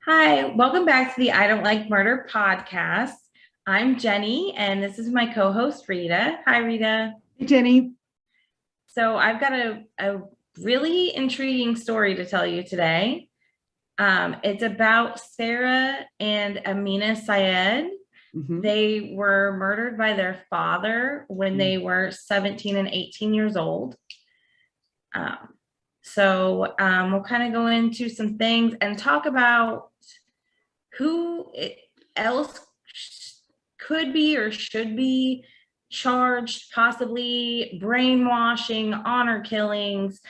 Hi, welcome back to the I Don't Like Murder podcast. I'm Jenny, and this is my co-host Rita. Hi, Rita. Hey, Jenny. So I've got a really intriguing story to tell you today. It's about Sarah and Amina Said. Hmm. They were murdered by their father when they were 17 and 18 years old. Um, we'll kind of go into some things and talk about who else could be or should be charged, possibly brainwashing, honor killings,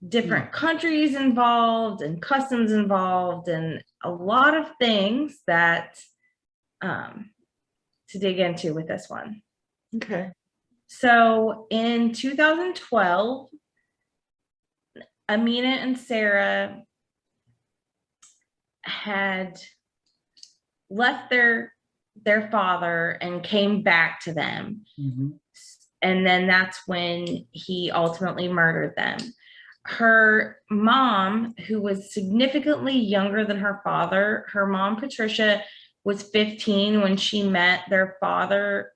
different countries involved and customs involved, and a lot of things that to dig into with this one. Okay. So in 2012, Amina and Sarah had left their father and came back to them. Mm-hmm. And then that's when he ultimately murdered them. Her mom, who was significantly younger than her father, her mom, Patricia, was 15 when she met their father,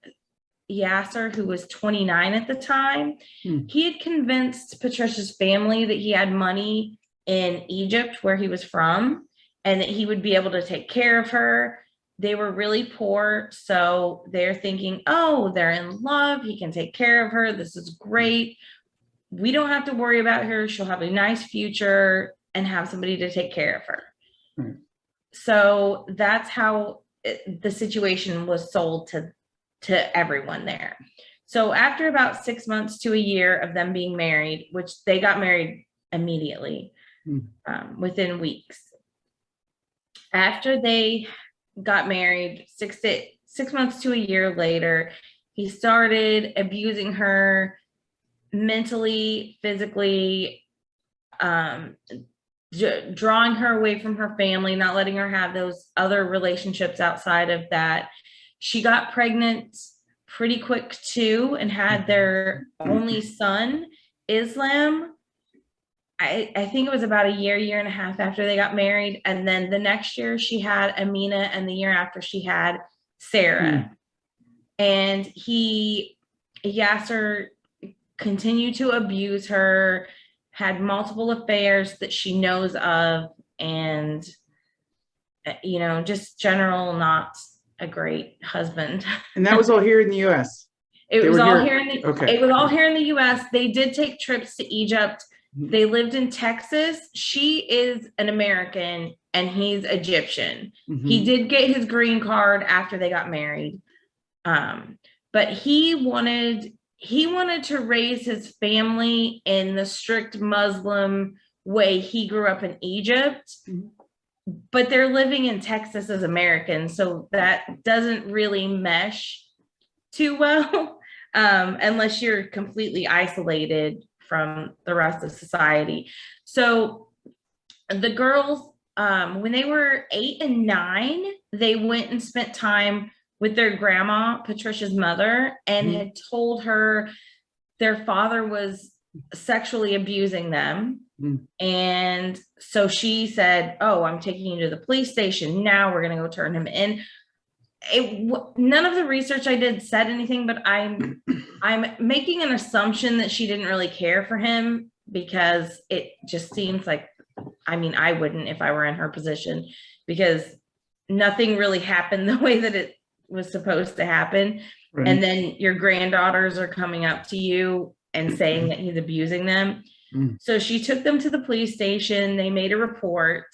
Yaser, who was 29 at the time. He had convinced Patricia's family that he had money in Egypt, where he was from, and that he would be able to take care of her. They were really poor, so they're thinking, oh, they're in love. He can take care of her. This is great. We don't have to worry about her. She'll have a nice future and have somebody to take care of her. Right. So that's how the situation was sold to everyone there. So after about 6 months to a year of them being married, which they got married immediately, within weeks. After they got married, 6 months to a year later, he started abusing her mentally, physically, drawing her away from her family, not letting her have those other relationships outside of that. She got pregnant pretty quick too and had their only son, Islam. I think it was about a year and a half after they got married. And then the next year she had Amina, and the year after she had Sarah. And Yaser continued to abuse her, had multiple affairs that she knows of, and, just general, not a great husband. And that was all here in the U.S. It They was were all here. here in the Okay. It was all here in the U.S. They did take trips to Egypt. They lived in Texas. She is an American and he's Egyptian. He did get his green card after they got married. But he wanted to raise his family in the strict Muslim way he grew up in Egypt. But they're living in Texas as Americans, so that doesn't really mesh too well, unless you're completely isolated from the rest of society. So the girls, when they were 8 and 9, they went and spent time with their grandma, Patricia's mother, and had told her their father was sexually abusing them. And so she said, oh, I'm taking you to the police station. Now we're going to go turn him in. None of the research I did said anything, but I'm making an assumption that she didn't really care for him, because it just seems like, I wouldn't if I were in her position, because nothing really happened the way that it was supposed to happen. Right. And then your granddaughters are coming up to you and saying that he's abusing them. So she took them to the police station. They made a report.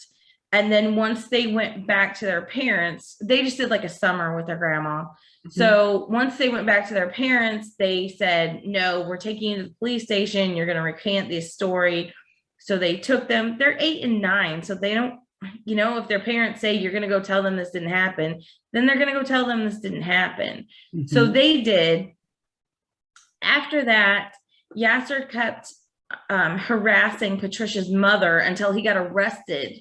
And then once they went back to their parents, they just did like a summer with their grandma. So once they went back to their parents, they said, no, we're taking you to the police station. You're going to recant this story. So they took them. They're 8 and 9. So they don't, if their parents say you're going to go tell them this didn't happen, then they're going to go tell them this didn't happen. So they did. After that, Yaser kept harassing Patricia's mother until he got arrested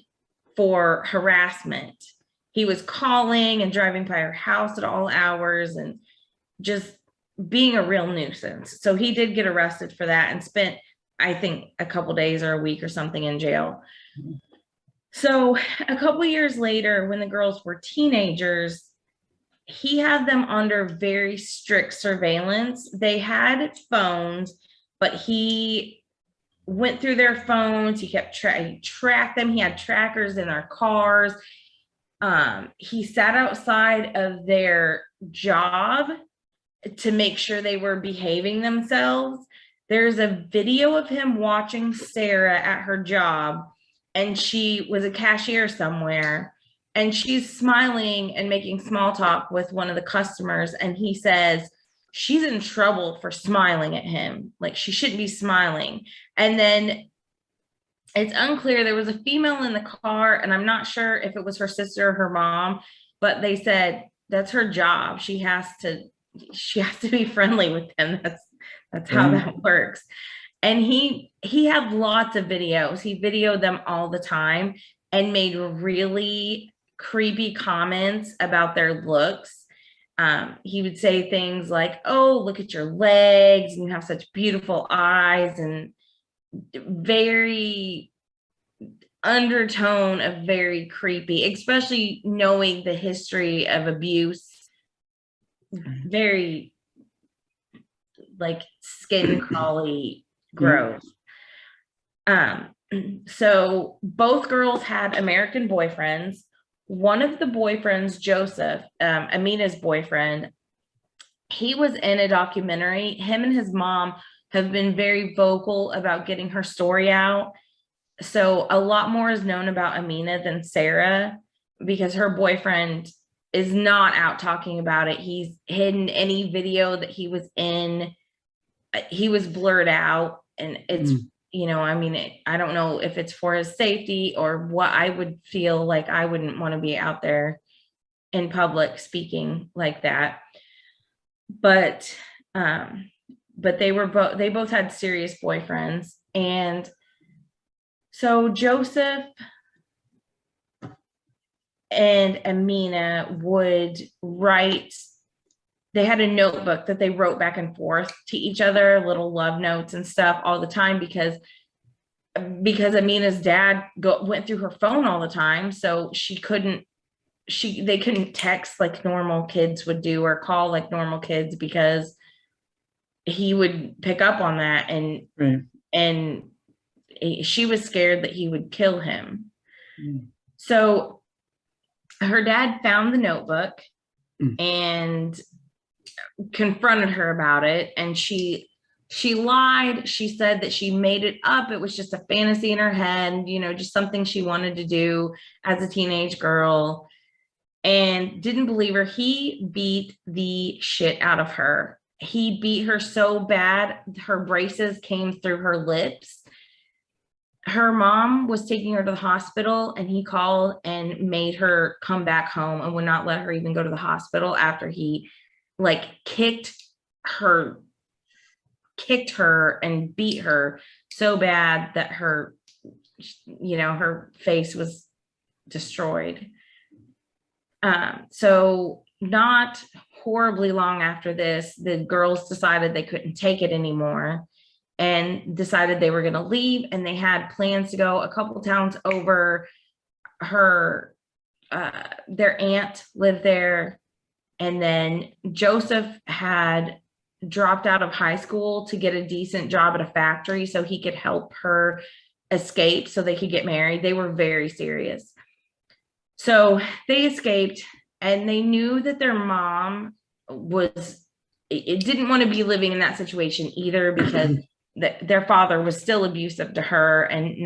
for harassment. He was calling and driving by her house at all hours and just being a real nuisance. So he did get arrested for that and spent, I think, a couple days or a week or something in jail. So a couple years later, when the girls were teenagers, he had them under very strict surveillance. They had phones, but he went through their phones. He kept tracked them. He had trackers in their cars. He sat outside of their job to make sure they were behaving themselves. There's a video of him watching Sarah at her job, and she was a cashier somewhere, and she's smiling and making small talk with one of the customers, and he says she's in trouble for smiling at him, like she shouldn't be smiling. And then it's unclear, there was a female in the car, and I'm not sure if it was her sister or her mom, but they said that's her job, she has to be friendly with them. That's how that works. And he had lots of videos. He videoed them all the time and made really creepy comments about their looks. He would say things like, "Oh, look at your legs, and you have such beautiful eyes," and very undertone of very creepy, especially knowing the history of abuse. Very like skin crawly, gross. So both girls had American boyfriends. One of the boyfriends, Joseph, Amina's boyfriend, he was in a documentary. Him and his mom have been very vocal about getting her story out. So a lot more is known about Amina than Sarah, because her boyfriend is not out talking about it. He's hidden any video that he was in. He was blurred out, and it's, I mean, I don't know if it's for his safety or what. I would feel like I wouldn't want to be out there in public speaking like that. But they both had serious boyfriends. And so Joseph and Amina would write. They had a notebook that they wrote back and forth to each other, little love notes and stuff all the time, because Amina's dad went through her phone all the time. So they couldn't text like normal kids would do or call like normal kids, because he would pick up on that. And she was scared that he would kill him. So her dad found the notebook and confronted her about it, and she lied. She said that she made it up. It was just a fantasy in her head, just something she wanted to do as a teenage girl, and didn't believe her. He beat the shit out of her. He beat her so bad, her braces came through her lips. Her mom was taking her to the hospital, and he called and made her come back home and would not let her even go to the hospital after he kicked her and beat her so bad that her face was destroyed. So not horribly long after this, the girls decided they couldn't take it anymore and decided they were going to leave, and they had plans to go a couple towns over. Their aunt lived there. And then Joseph had dropped out of high school to get a decent job at a factory so he could help her escape so they could get married. They were very serious. So they escaped, and they knew that their mom didn't want to be living in that situation either, because their father was still abusive to her and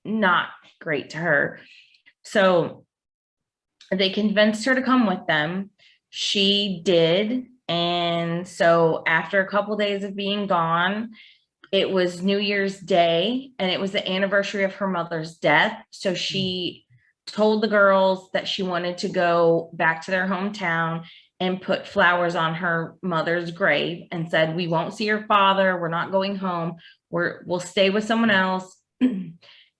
not great to her. So they convinced her to come with them. She did. And so after a couple of days of being gone, it was New Year's Day, and it was the anniversary of her mother's death. So she told the girls that she wanted to go back to their hometown and put flowers on her mother's grave, and said, "We won't see your father. We're not going home. We'll stay with someone else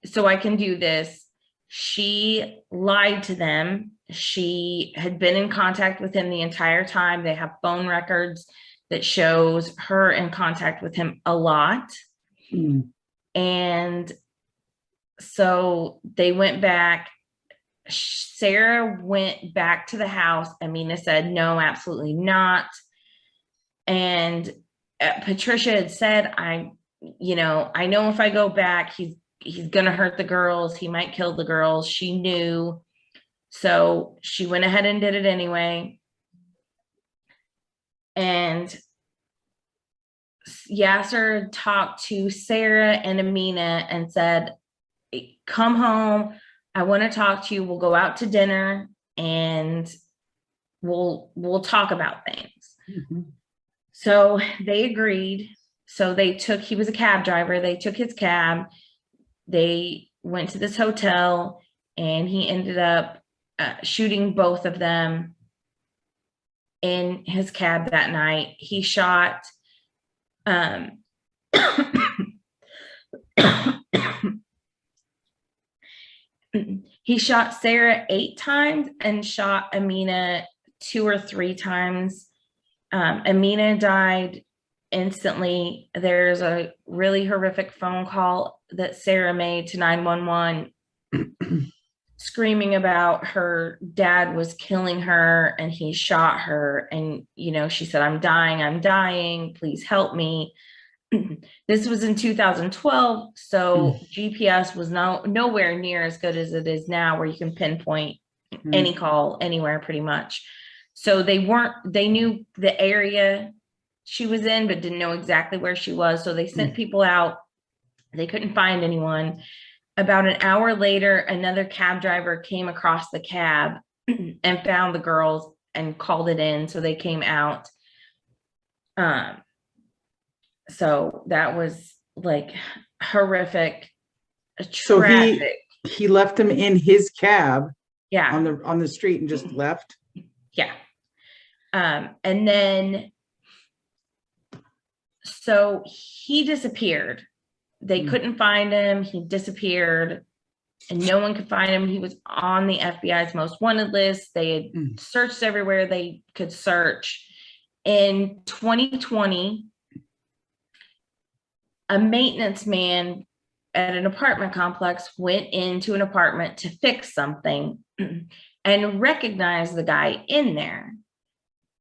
so I can do this." She lied to them. She had been in contact with him the entire time. They have phone records that shows her in contact with him a lot. And So they went back. Sarah went back to the house. Amina said, no, absolutely not. And Patricia had said, I know if I go back, he's going to hurt the girls. He might kill the girls. She knew. So she went ahead and did it anyway. And Yaser talked to Sarah and Amina and said, come home. I want to talk to you. We'll go out to dinner and we'll talk about things. Mm-hmm. So they agreed. So he was a cab driver. They took his cab. They went to this hotel and he ended up shooting both of them in his cab that night. He shot he shot Sarah 8 times and shot Amina 2 or 3 times. Amina died instantly. There's a really horrific phone call that Sarah made to 911 screaming about her dad was killing her and he shot her. And, she said, I'm dying. Please help me. This was in 2012. So GPS was nowhere near as good as it is now, where you can pinpoint any call anywhere pretty much. So they knew the area she was in, but didn't know exactly where she was. So they sent people out. They couldn't find anyone. About an hour later, another cab driver came across the cab and found the girls and called it in. So they came out. So that was like horrific, tragic. So he left him in his cab, yeah, on the street and just left. Yeah. And then, so he disappeared. They couldn't find him. He disappeared and no one could find him. He was on the FBI's most wanted list. They had searched everywhere they could search. In 2020, a maintenance man at an apartment complex went into an apartment to fix something and recognized the guy in there.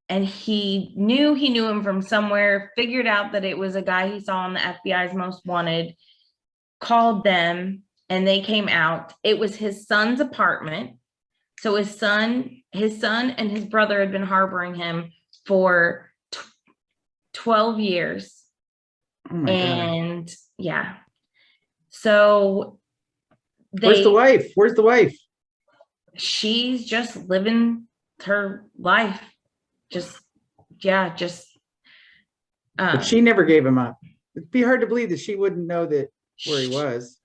And he knew him from somewhere, figured out that it was a guy he saw on the FBI's most wanted, called them, and they came out. It was his son's apartment. So his son and his brother had been harboring him for 12 years. Oh my God. Yeah. So where's the wife? She's just living her life. But she never gave him up. It'd be hard to believe that she wouldn't know that where he was.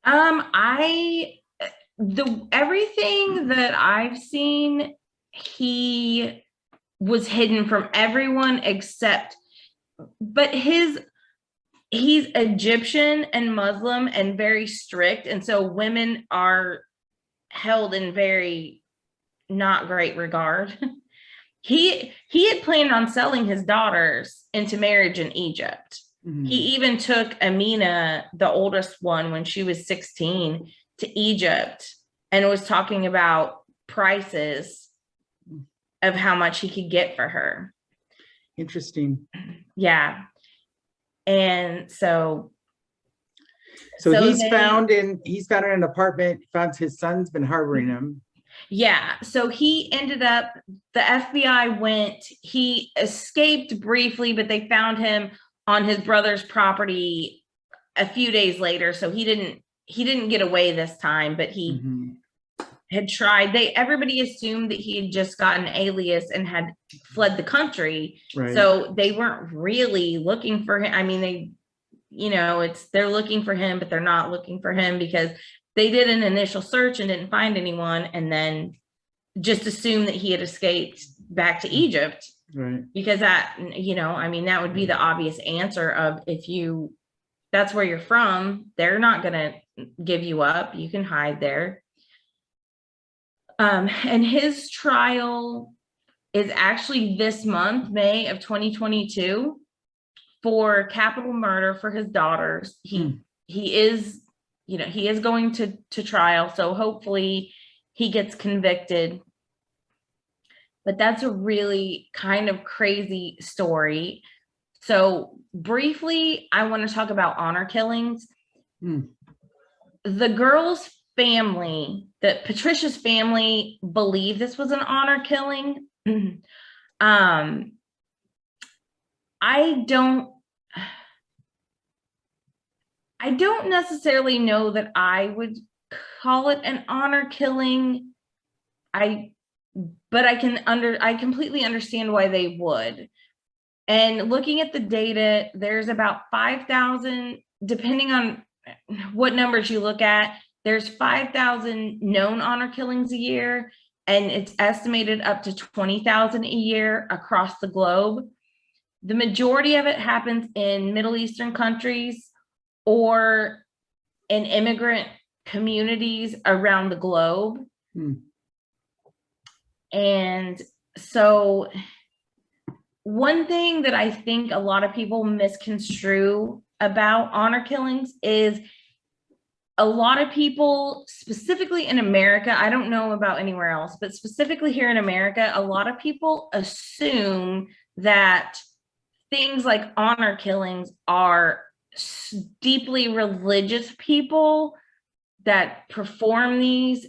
Everything that I've seen, he was hidden from everyone but he's Egyptian and Muslim and very strict. And so women are held in very not great regard. He had planned on selling his daughters into marriage in Egypt. Mm-hmm. He even took Amina, the oldest one, when she was 16, to Egypt and was talking about prices of how much he could get for her. Interesting. Yeah. And so he's found in an apartment, found his son's been harboring him. Yeah. So he ended up, the FBI he escaped briefly, but they found him on his brother's property a few days later. So he didn't get away this time, but he had tried. Everybody assumed that he had just got an alias and had fled the country. Right. So they weren't really looking for him. I mean, they're looking for him, but they're not looking for him because they did an initial search and didn't find anyone, and then just assumed that he had escaped back to Egypt. Right. Because that would be the obvious answer of that's where you're from, they're not going to give you up. You can hide there. And his trial is actually this month, May of 2022, for capital murder for his daughters. He is, he is going to trial. So hopefully he gets convicted. But that's a really kind of crazy story. So briefly, I want to talk about honor killings. The girl's family, that Patricia's family, believed this was an honor killing. I don't necessarily know that I would call it an honor killing. But I completely understand why they would. And looking at the data, there's about 5,000, depending on what numbers you look at, there's 5,000 known honor killings a year, and it's estimated up to 20,000 a year across the globe. The majority of it happens in Middle Eastern countries or in immigrant communities around the globe. And so one thing that I think a lot of people misconstrue about honor killings is a lot of people, specifically in America, I don't know about anywhere else, but specifically here in America, a lot of people assume that things like honor killings are deeply religious people that perform these,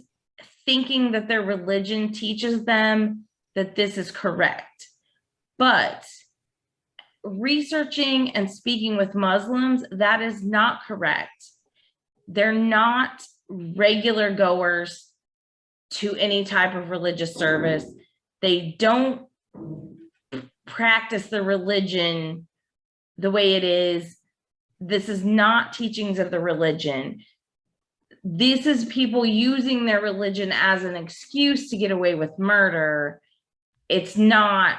thinking that their religion teaches them that this is correct. But researching and speaking with Muslims, that is not correct. They're not regular goers to any type of religious service. They don't practice the religion the way it is. This is not teachings of the religion. This is people using their religion as an excuse to get away with murder. It's not,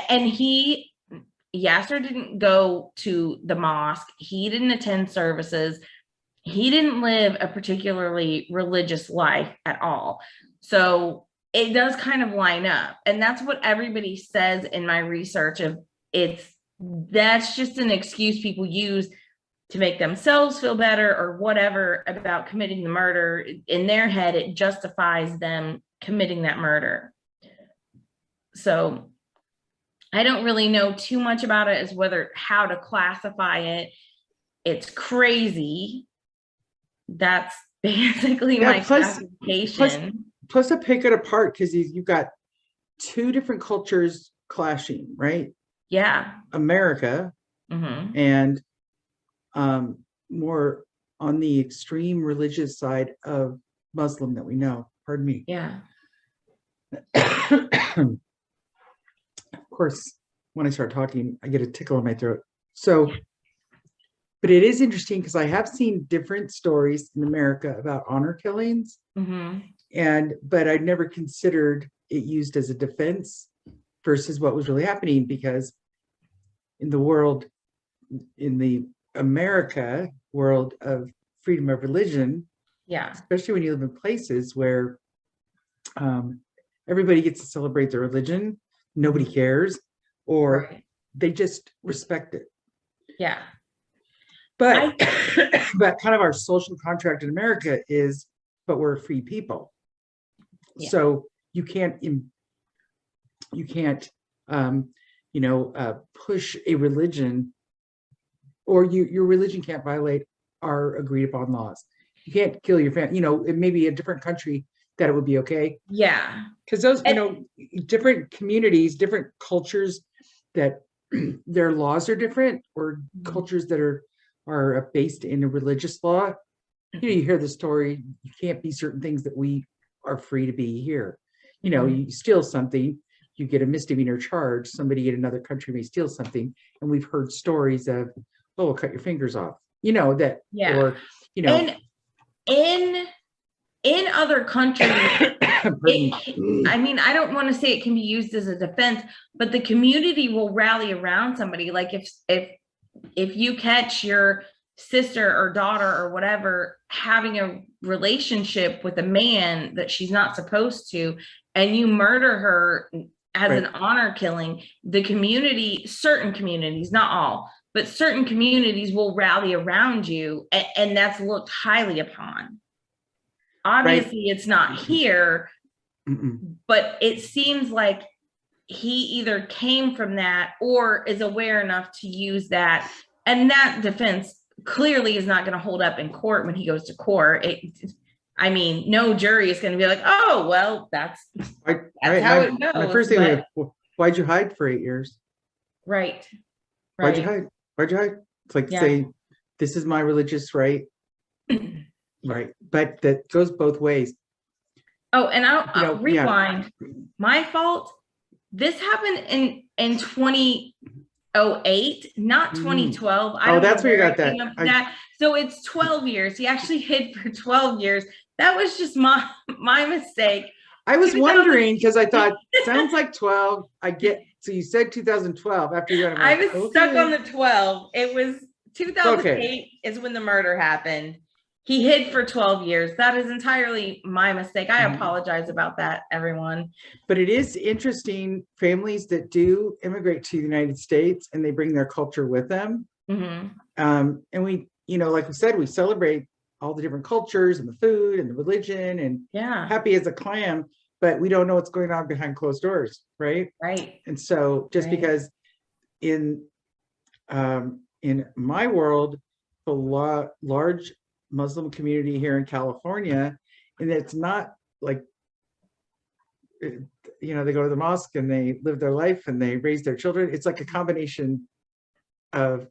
and Yaser didn't go to the mosque. He didn't attend services. He didn't live a particularly religious life at all. So it does kind of line up. And that's what everybody says in my research of that's just an excuse people use to make themselves feel better or whatever about committing the murder. In their head, it justifies them committing that murder. So I don't really know too much about it as how to classify it. It's crazy. That's basically my classification. Plus I pick it apart because you've got two different cultures clashing, right? Yeah. America and more on the extreme religious side of Muslim that we know. Pardon me. Yeah. Of course, when I start talking, I get a tickle in my throat. So, but it is interesting because I have seen different stories in America about honor killings, but I'd never considered it used as a defense versus what was really happening, because in the world, in the America world of freedom of religion, especially when you live in places where everybody gets to celebrate their religion, nobody cares, or they just respect it. Yeah. But but kind of our social contract in America is, but we're free people. Yeah. So you can't push a religion, or your religion can't violate our agreed upon laws. You can't kill your family. It may be a different country that it would be okay. Yeah. Because those, different communities, different cultures, that their laws are different, or cultures that are based in a religious law. You hear the story, you can't be certain things that we are free to be here. You steal something, you get a misdemeanor charge. Somebody in another country may steal something, and we've heard stories of, we'll cut your fingers off. Or and in other countries, I don't want to say it can be used as a defense, but the community will rally around somebody. Like if you catch your sister or daughter or whatever having a relationship with a man that she's not supposed to, and you murder her as an honor killing, the community, certain communities, not all, but certain communities will rally around you, and that's looked highly upon. Obviously, it's not here, but it seems like he either came from that or is aware enough to use that. And that defense clearly is not going to hold up in court when he goes to court. I mean, no jury is going to be like, oh, well, that's how it goes. My first thing was, why'd you hide for 8 years? Right. Why'd you hide? Why'd you hide? It's like saying, this is my religious right. Right. But that goes both ways. Oh, and I'll rewind. My fault. This happened in 2008, not 2012. Oh, that's where you got that. So it's 12 years. He actually hid for 12 years. That was just my mistake. I was wondering because I thought, sounds like 12. So you said 2012 after you got I was stuck on the 12. It was 2008 is when the murder happened. He hid for 12 years. That is entirely my mistake. I apologize about that, everyone. But it is interesting, families that do immigrate to the United States and they bring their culture with them. And we, like we said, we celebrate all the different cultures and the food and the religion and happy as a clam, but we don't know what's going on behind closed doors, right? Right. And so just because in my world, the large Muslim community here in California, and it's not like, they go to the mosque and they live their life and they raise their children. It's like a combination of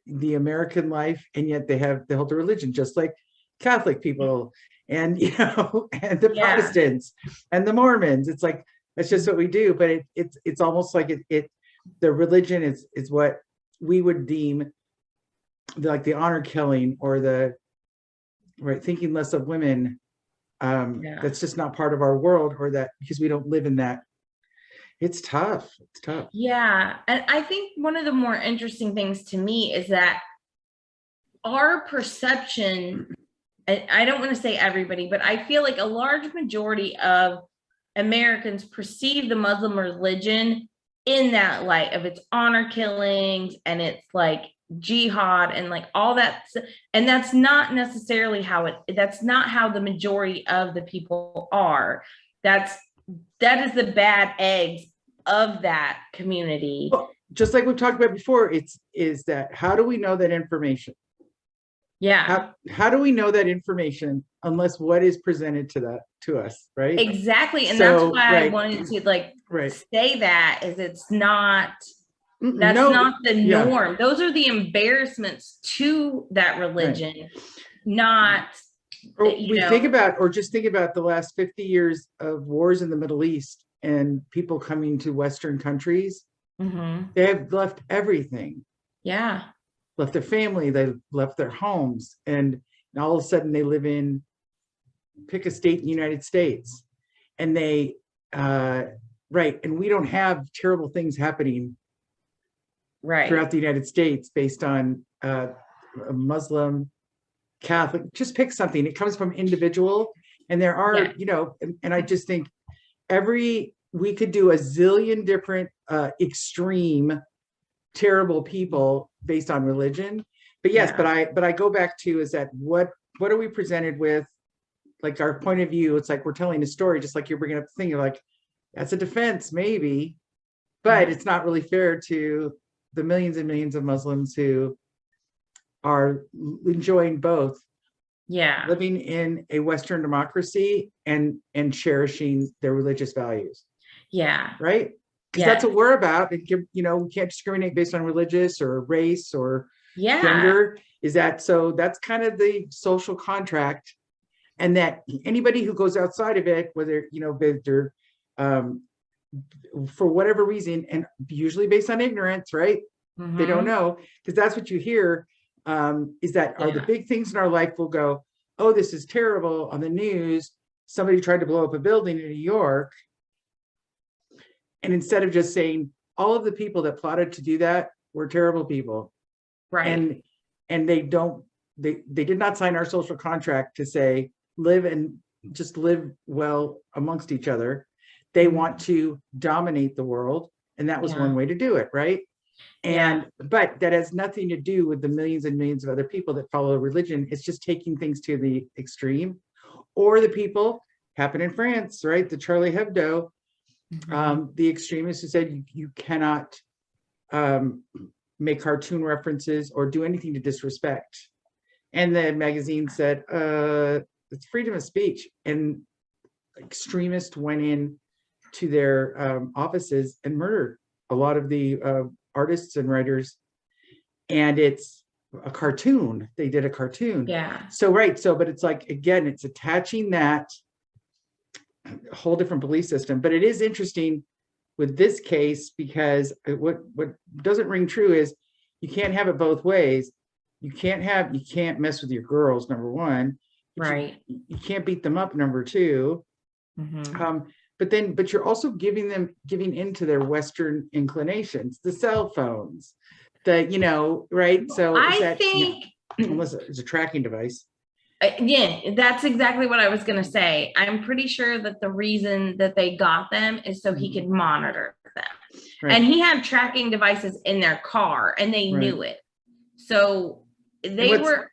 the American life, and yet they hold the religion, just like Catholic people and, and the Protestants and the Mormons. It's like, that's just what we do. But it's almost like the religion is what we would deem like the honor killing or the thinking less of women. That's just not part of our world, or that because we don't live in that. It's tough. Yeah. And I think one of the more interesting things to me is that our perception, and I don't want to say everybody, but I feel like a large majority of Americans perceive the Muslim religion in that light of its honor killings and it's like jihad and like all that. And that's not necessarily that's not how the majority of the people are. That is the bad eggs of that community. Well, just like we've talked about before, is that how do we know that information? Yeah. How do we know that information unless what is presented to us, right? Exactly. And that's why I wanted to say that is it's not not the norm. Those are the embarrassments to that religion, not think about the last 50 years of wars in the Middle East and people coming to Western countries. They have left everything. Yeah. Left their family, they left their homes, and all of a sudden they live pick a state in the United States, and they and we don't have terrible things happening throughout the United States based on a Muslim, Catholic, just pick something. It comes from individual, and there are, and I just think we could do a zillion different extreme, terrible people based on religion. But yes, but I go back to is that what are we presented with? Like our point of view, it's like we're telling a story, just like you're bringing up the thing. You're like, that's a defense, maybe, but it's not really fair to the millions and millions of Muslims who are enjoying both. Yeah. Living in a Western democracy and cherishing their religious values. Yeah. Right? Because that's what we're about. We can't discriminate based on religious or race or gender. So that's kind of the social contract. And that anybody who goes outside of it, whether, they're for whatever reason, and usually based on ignorance, right? They don't know, because that's what you hear, is that are the big things in our life will go, oh, this is terrible on the news. Somebody tried to blow up a building in New York. And instead of just saying all of the people that plotted to do that were terrible people. Right. And they did not sign our social contract to say, live well amongst each other. They want to dominate the world. And that was one way to do it, right? And but that has nothing to do with the millions and millions of other people that follow religion. It's just taking things to the extreme. Or the people, happened in France, right? The Charlie Hebdo, the extremists who said you cannot make cartoon references or do anything to disrespect. And the magazine said, it's freedom of speech. And extremists went in to their offices and murdered a lot of the artists and writers. And it's a cartoon. They did a cartoon. Yeah. So, right. So, but it's like, again, it's attaching that whole different belief system. But it is interesting with this case, because what doesn't ring true is you can't have it both ways. You can't mess with your girls, number one. Right. You can't beat them up, number two. But you're also giving into their Western inclinations, the cell phones, right? So I think unless it's a tracking device. Yeah, that's exactly what I was going to say. I'm pretty sure that the reason that they got them is so he could monitor them. Right. And he had tracking devices in their car and they knew it. So they were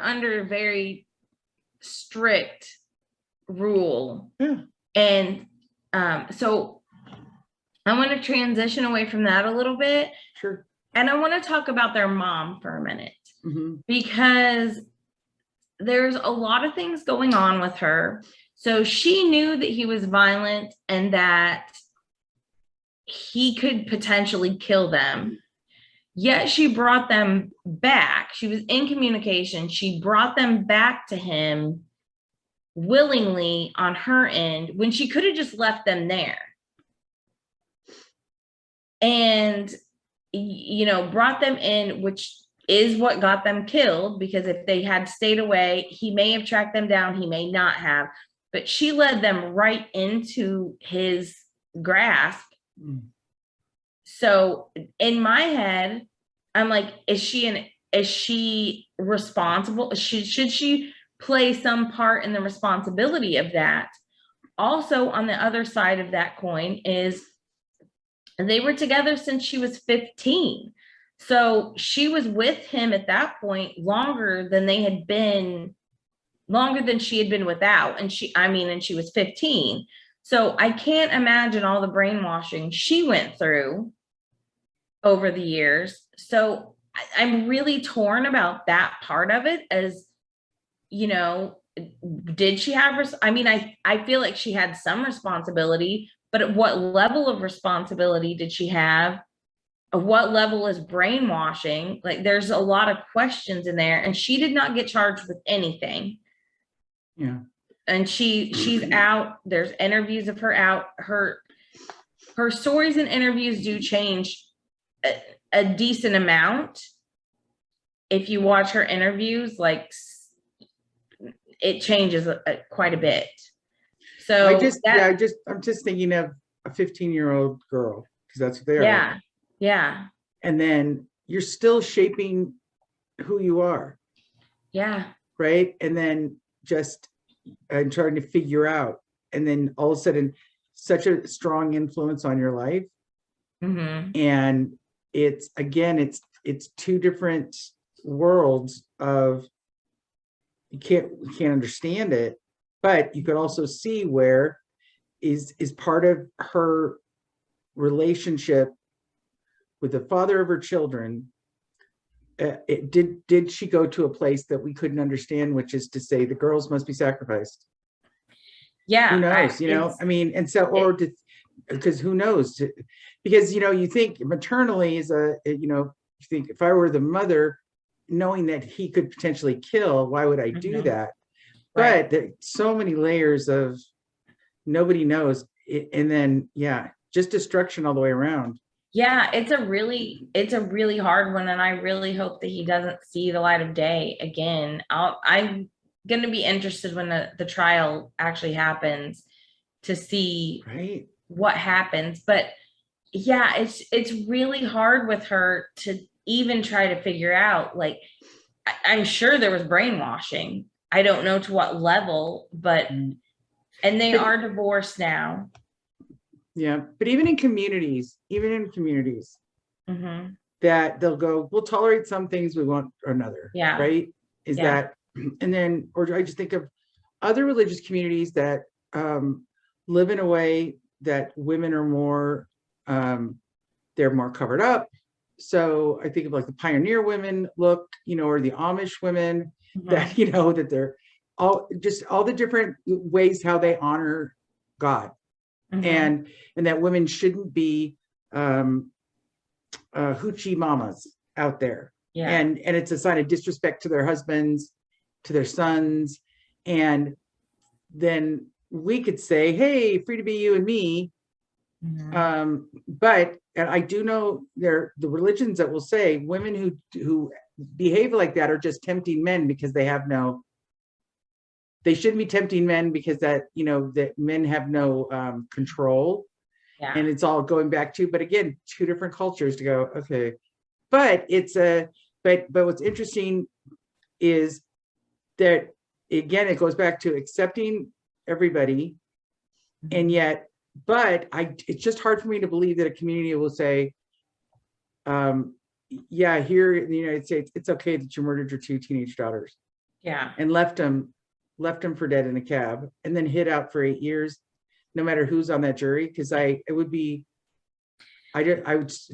under very strict rule. Yeah. And so I want to transition away from that a little bit. Sure. And I want to talk about their mom for a minute, because there's a lot of things going on with her. So she knew that he was violent and that he could potentially kill them. Yet she brought them back. She was in communication. She brought them back to him willingly on her end when she could have just left them there. And, brought them in, which is what got them killed, because if they had stayed away, he may have tracked them down, he may not have, but she led them right into his grasp. So in my head, I'm like, is she responsible? Should she play some part in the responsibility of that? Also, on the other side of that coin is they were together since she was 15. So she was with him at that point longer than she had been without. And she was 15. So I can't imagine all the brainwashing she went through over the years. So I'm really torn about that part of it, as, did she have, I feel like she had some responsibility, but at what level of responsibility did she have? What level is brainwashing? Like, there's a lot of questions in there, and she did not get charged with anything. Yeah. And she's out. There's interviews of her out. Her stories and interviews do change a decent amount. If you watch her interviews, like, it changes quite a bit. So I'm just thinking of a 15-year-old girl, because that's what they are. Yeah. And then you're still shaping who you are. Yeah. Right. And then I'm trying to figure out. And then all of a sudden, such a strong influence on your life. And it's two different worlds of, you can't understand it, but you could also see where is part of her relationship with the father of her children. Did she go to a place that we couldn't understand, which is to say the girls must be sacrificed? Yeah. Who knows? Because who knows? Because, you think maternally is you think if I were the mother, knowing that he could potentially kill, why would I do that? Right. But there's so many layers of nobody knows. And then, just destruction all the way around. Yeah, it's a really hard one, and I really hope that he doesn't see the light of day again. I'm going to be interested when the trial actually happens to see what happens. But yeah, it's really hard with her to even try to figure out, like, I'm sure there was brainwashing. I don't know to what level, but and they are divorced now. Yeah, but even in communities, that they'll go, we'll tolerate some things, we want another. Yeah. Right. Is that, and then, or I just think of other religious communities that live in a way that women are more, they're more covered up. So I think of like the pioneer women look, or the Amish women that, that they're all the different ways how they honor God. And that women shouldn't be hoochie mamas out there. Yeah. And it's a sign of disrespect to their husbands, to their sons. And then we could say, hey, free to be you and me. But and I do know the religions that will say women who behave like that are just tempting men because they shouldn't be tempting men because that men have no control. Yeah. And it's all going back to, but again, two different cultures to go, okay. But but what's interesting is that again, it goes back to accepting everybody. And yet, it's just hard for me to believe that a community will say, yeah, here in the United States, it's okay that you murdered your 2 teenage daughters. Yeah. And left them for dead in a cab and then hid out for 8 years, no matter who's on that jury. Because I would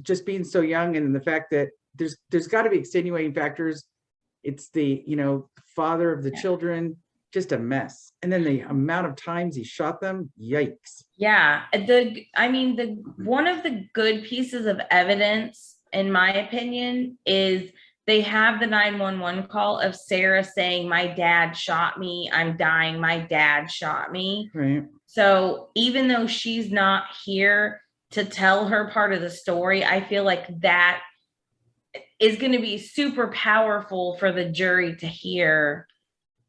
just being so young, and the fact that there's got to be extenuating factors. It's the father of the children, just a mess. And then the amount of times he shot them, yikes. Yeah. One of the good pieces of evidence, in my opinion, is they have the 911 call of Sarah saying, my dad shot me, I'm dying, my dad shot me. Right. So even though she's not here to tell her part of the story, I feel like that is going to be super powerful for the jury to hear.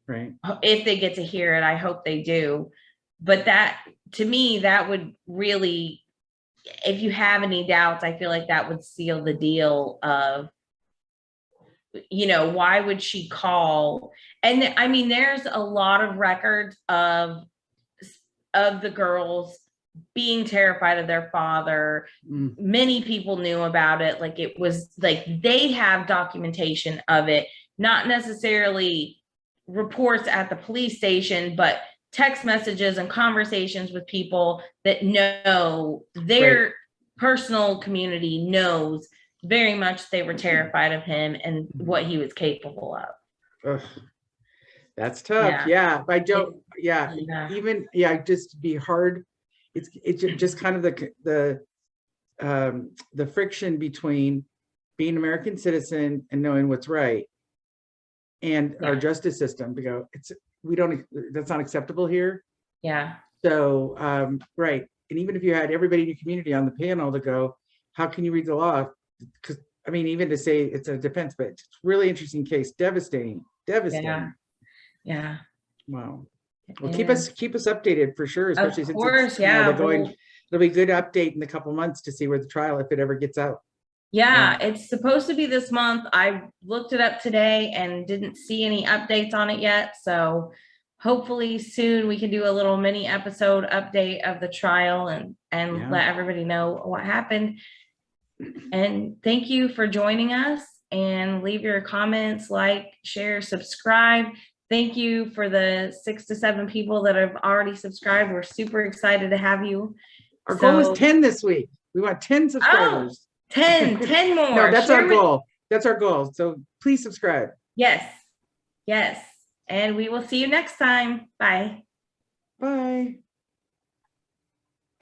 Right. If they get to hear it, I hope they do. But that, to me, that would really, if you have any doubts, I feel like that would seal the deal of, why would she call? And there's a lot of records of the girls being terrified of their father. Many people knew about it. Like, it was like they have documentation of it, not necessarily reports at the police station, but text messages and conversations with people that know their personal community knows very much they were terrified of him and what he was capable of. Ugh. That's tough. Yeah. I don't, just be hard. It's just kind of the friction between being an American citizen and knowing what's right. And our justice system, that's not acceptable here. Yeah. So, right. And even if you had everybody in your community on the panel to go, how can you read the law? Because even to say it's a defense, but it's a really interesting case, devastating. Yeah. Wow. Well, keep us updated for sure, especially since it's, it'll be a good update in a couple months to see where the trial, if it ever gets out. Yeah, it's supposed to be this month. I looked it up today and didn't see any updates on it yet. So hopefully soon we can do a little mini episode update of the trial and let everybody know what happened. And thank you for joining us, and leave your comments, like, share, subscribe. Thank you for the 6 to 7 people that have already subscribed. We're super excited to have you. Our goal is 10 this week. We want 10 subscribers. 10 more. No, that's our goal. That's our goal. So please subscribe. Yes. And we will see you next time. Bye. Bye.